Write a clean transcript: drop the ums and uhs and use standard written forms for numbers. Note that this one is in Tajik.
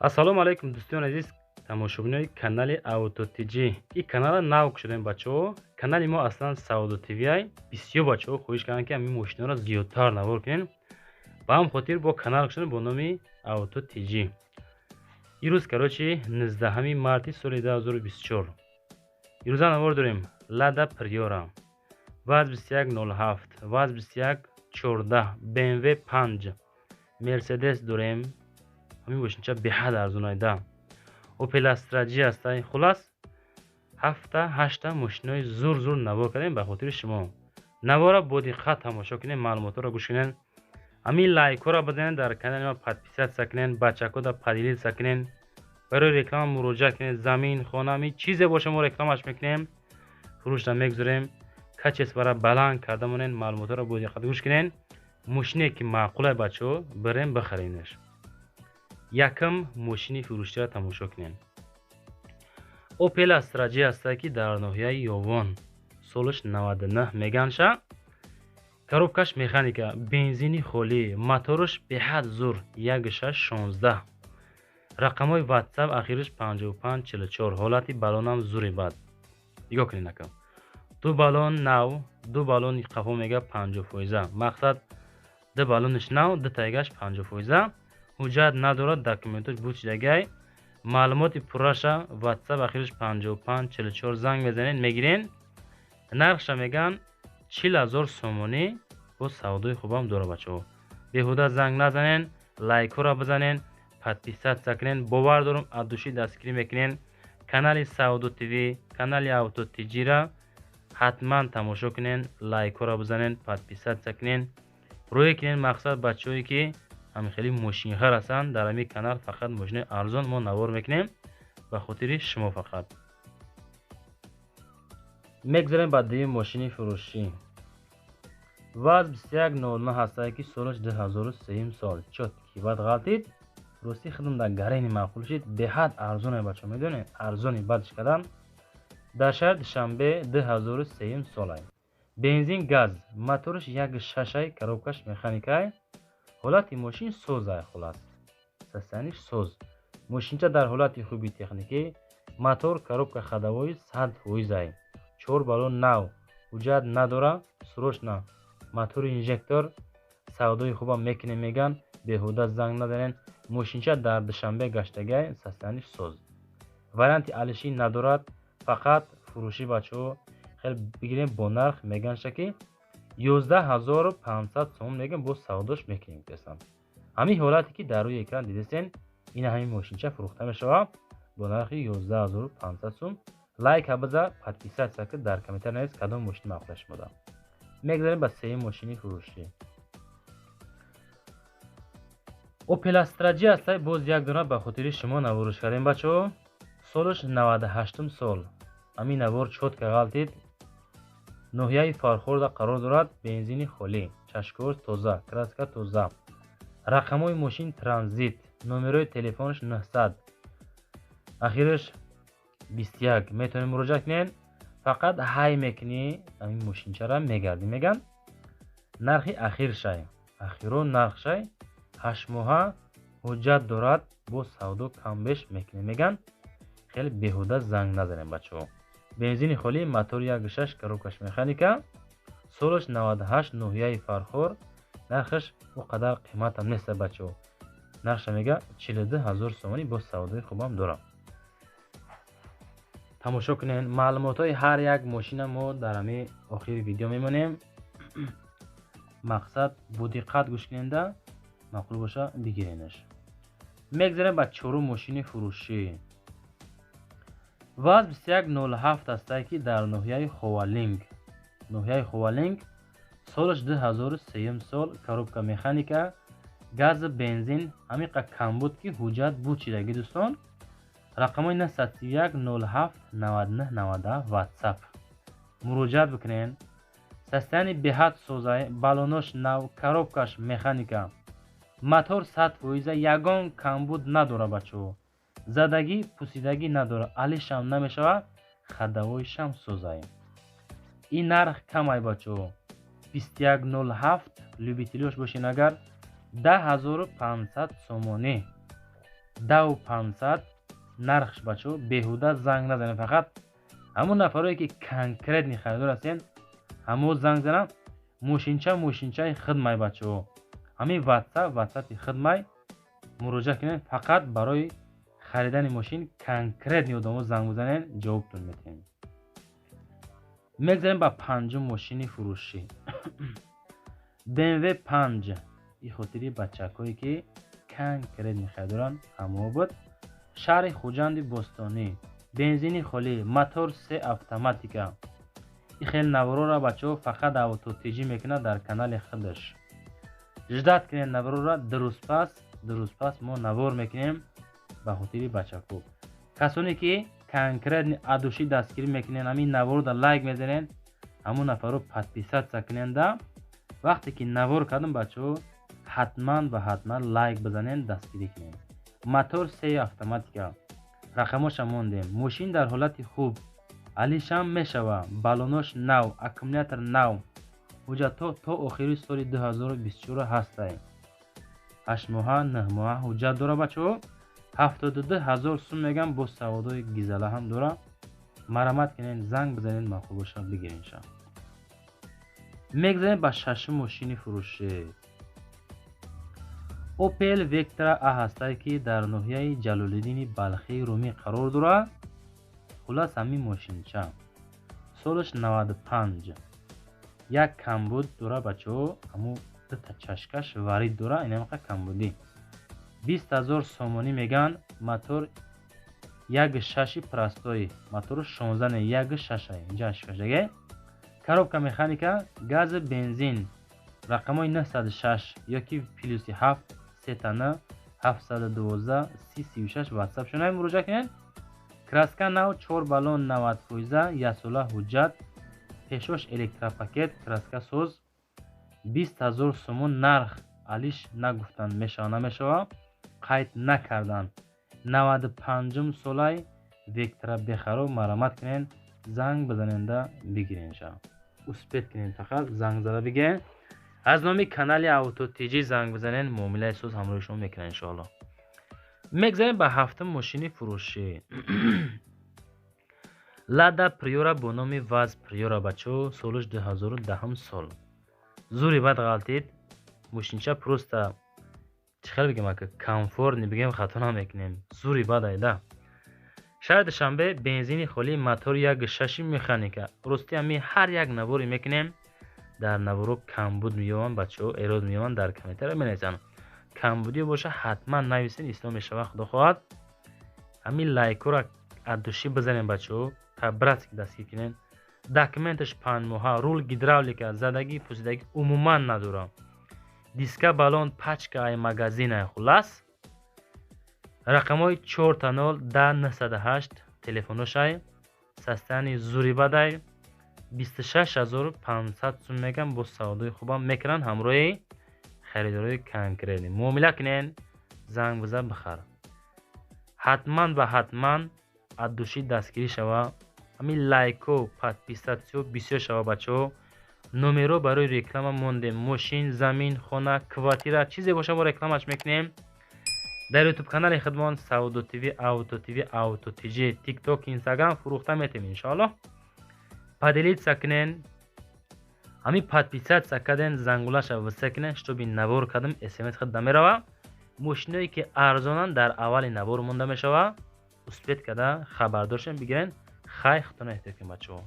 ассалому алайкум дӯстони азиз, тамошобинони канали Автотиҷи. Ин канала нав шудем бачаҳо. Канали мо аслан Саудо ТВ. Бисёр бачаҳо хоҳиш карданд ки ҳамин мошинаро зиёдтар навор кунем. Ба ҳам хотир бо канал шудем бо номи Автотиҷи. ирӯз карочи 19 марти соли 2024. ирӯза навор дорем Лада Приора ВАЗ 2107, ВАЗ 2114, BMW 5, Мерседес дорем. ҳамин мошинча беҳад арзонайда. Opel Astra G ҳастай. Хулас 7-8 мошинаҳои зур навор кардем ба хотири шумо. Навора бо диққат тамошо кунед, маълумотро гӯш кунед. ҳамин лайкҳоро бизанед, дар канали мо подписатсия кунед, бачакода поделитсия кунед, барои реклама муроҷиат кунед. Замин, хона, ҳамин чизе боша мо рекламаш мекунем, фурӯшда мегузорем. качествара баланд карда монед. маълумотро бо диққат гӯш кунед. мошине ки маъқулай бачаҳо барем бихаринеш. якам мошини фурӯштиро тамошо кунем. Opel Astra G ҳастай ки дар ноҳияи Ёвон. солаш 99 меганша. коробкаш механика, бензини холӣ, мотораш беҳад зур 1.16. рақамҳои WhatsApp ахираш 5544. ҳолати балонам зури бад. нигоҳ кунед акам. ду балон нав, ду балони қафо мега 50%. мақсад ду балониш нав, ду тайгаш 50%. ҳуҷҷат надорад, документош бучидагай. маълумоти пурраша WhatsApp ахираш 5544 занг мезанед, мегирен. нархша меган 40000 сомонӣ. бо савдои хубам дора бачаҳо. беҳуда занг назанен, лайкҳоро бизанен, подписатсия кунен. бовар дорам аз души дастгирӣ мекунен. канали Саудо ТВ, канали Автотиҷира ҳатман тамошо кунен, лайкҳоро бизанен, подписатсия кунен. рӯе кунен мақсад бачаҳое ки ҳамихели мошинҳо расанд. дар ҳамин канал фақат мошинаи арзон мо навор мекунем ба хотири шумо. фақат мегзарем ба дуюм мошини фурӯшӣ. ВАЗ 2109 ҳастай ки солаш 2003 сол. чотки бад ғалтид. рости худам дар гарени маъқул шид. беҳад арзоне бачаҳо, медонед, арзони бадш кардан. дар шаҳри Душанбе 2003 солай. бензин газ, мотораш 1.6, коробкаш механикай. ҳолати мошин созай. хулас састаниш соз. мошинча дар ҳолати хуби техникӣ. мотор, коробка ходовои 100%. 4 балон нав, ҳуҷҷат надора, срочна мотори инжектор. савдои хубам мекунем меган, беҳуда занг назанен. мошинча дар Душанбе гаштагай, састаниш соз. варианти алишӣ надорад, фақат фурӯшӣ бачаҳо хел бигирем бо нарх меганша ки 11500 сом меган, бо савдош мекунем тесам. ҳамин ҳолате ки дар рӯи экран дидесен, ин ҳамин мошинча фурӯхта мешавад бо нархи 11500 сом. лайк ҳабиза, подписатсия ки дар комментар навис кадом мошин маъқулаш шумода. мегзарем ба сеюм мошини фурӯшӣ. Opel Astra G ҳастай. боз як дона ба хотири шумо навориш кардем бачаҳо. солаш 98 сол. ҳамин навор чотка ғалтид. ноҳияи Фархорда қарор дорад. бензини холӣ, чашкош тоза, краска тоза. рақамҳои мошин транзит. номерои телефонаш 900 ахираш 21. метавонед муроҷиат кунед. фақат ҳай мекунӣ, ҳамин мошинчара мегарди меган. нархи ахиршай, ахиро нархшай 8 моҳа. ҳуҷҷат дорад, бо савдо камбеш мекунем меган. хеле беҳуда занг назанем бачаҳо. бензини холӣ, мотори 1.6, коробкаш механика. солаш 98, ноҳияи Фархор. нархаш о қадар қиматам нест бачаҳо. нархша мега 42000 сомонӣ, бо савдои хубам дорам. тамошо кунед. маълумотҳои ҳар як мошина мо дар ҳамин охири видео мемонем. мақсад бо диққат гӯш куненда, маъқул боша бигиренаш. мегзарем ба чорум мошини фурӯшӣ. ВАЗ 2107 ҳастай ки дар ноҳияи Ховалинг. ноҳияи Ховалинг. солаш 2003 сол. коробка механика, газ, бензин. ҳамиқа кам буд ки ҳуҷҷат бучидаги дӯстон. рақамҳои 931 07 99 97 WhatsApp муроҷиат бикунед. состояние беҳад созай. балонош нав, коробкаш механика. мотор 100%. ягон камбуд надора бачаҳо. задагӣ, пусидагӣ надора. алишам намешавад. ходовоишам созай. ин нарх камай бачаҳо. 2107 любителёш бошен агар 10500 сомонӣ. 2500 нархш бачо беҳуда занг назанед. Фақат ҳамон нафароне ки конкретни харидор ҳастен ҳамо занг занам. мошинчаи хидмай бачо, ҳамин ватсапи хидмай муроҷиат кунед. фақат барои харидани мошин конкретни одамо занг бизанен, ҷавобтон метиҳем. мегзарем ба панҷум мошини фурӯшӣ. BMW 5. ин хотири бачакҳое ки конкретни харидоранд. ҳамообод, шаҳри хуҷанди бостонӣ. бензини холӣ, мотор 3 автоматика. ин хеле наворора бачаҳо фақат автотиҷӣ мекунад дар канали худаш. ждат кунед наворора. дурустпас мо навор мекунем ба хотири бачаҳо. касоне ки конкретни адушӣ дастгирӣ мекунен, ҳамин наворда лайк мезанен, ҳамон нафаро подписатсия куненда. вақте ки навор кардам бачаҳо ҳатман лайк бизанен, дастгирӣ кунен. мотор 3 автоматика. рақамоша мондем. мошин дар ҳолати хуб, алишам мешава, балонош нав, аккумулятор нав. ҳуҷҷатҳо то охири соли 2024 ҳастанд. 8 моҳа 9 моҳа ҳуҷҷат дора бачаҳо. 72 000 сум мегам, бо саводои гизала ҳам дора. марамат кунен, занг бизанен, маъқул боша бигирен ша. мегзарем ба шашум мошини фурӯшӣ. Opel Vectra А ҳастае ки дар ноҳияи Ҷалолиддини Балхии Румӣ қарор дорад. хулас ҳамин мошинча солаш 95. як камбуд дора бачаҳо, ҳамо дута чашкаш варид дора, инамақа камбудӣ. 20 000 сомонӣ меган. мотор 1.6 простои, мотор 16 не 1.6 инҷа ашкашдаге. коробка механика, гази бензин. рақамои 906 ёки +7 сетана 712 3036 ватсап шунай муроҷиат кунед. краска нав 4 балон 90%, ясола ҳуҷҷат, пешош электропакет, краска соз. 20 000 сомон нарх. алиш нагуфтанд мешава намешава, қайд накарданд. 95 солай Vectra бехаро, марамат кунен, занг бизаненда бигиренша. успеҳ кунен, фақат занг зада бигирен. аз номи канали автотиҷӣ занг бизанен, муомилаи соз ҳамроҳи шумо мекунад иншоалло. мегзарем ба ҳафтум мошини фурӯшӣ. Lada Priora бо номи Vaz Priora бачаҳо, солаш 2010 сол. зури бад ғалтид. мошинча просто чӣ хел бигем ака, комфортни бигем хато намекунем. зури бад айда. шаҳри душанбе, бензини холӣ, мотор 1.6 механика. рости ами ҳар як навори мекунем. дар наворо камбуд меёванд бачаҳо, эрод меёванд, дар комментария менависанд. камбудӣ боша ҳатман нависен, ислом мешава, худо хоҳад. ҳамин лайкора адушӣ бизанем бачаҳо, табратки дастгир кунен. документаш 5 моҳа, рул гидравлика, задагӣ пусидагӣ умуман надора. диска балон, пачка ай магазин ай хулас. рақамои 4 10 908 телефоношай. састани зури бадай 26 500 сум мегам, бо савдои хубам мекунан, ҳамроҳи харидорои конкретни. муомила кунен, занг биза бихар. ҳатман ба ҳатман аддушӣ дастгирӣ шава. ҳамин лайко, подписатсиё бисёр шава бачаҳо. номеро барои реклама мондем. мошин, замин, хона, квартира, чизе боша мо рекламаш мекунем. дар ютуб канали хидмон Саудо ТВ, Авто ТВ, Автотиҷӣ, TikTok, Instagram фурӯхта метавем иншоалло. поделитсия кунен. ҳамин подписатсия карден, зангулаша виса кунен, шутоби навор кардам, смс хида мерава. мошиное ки арзонанд дар аввали навор монда мешава. успеҳ карда хабардоршем бигирен. хай худтона эҳтиёт кунед бачаҳо.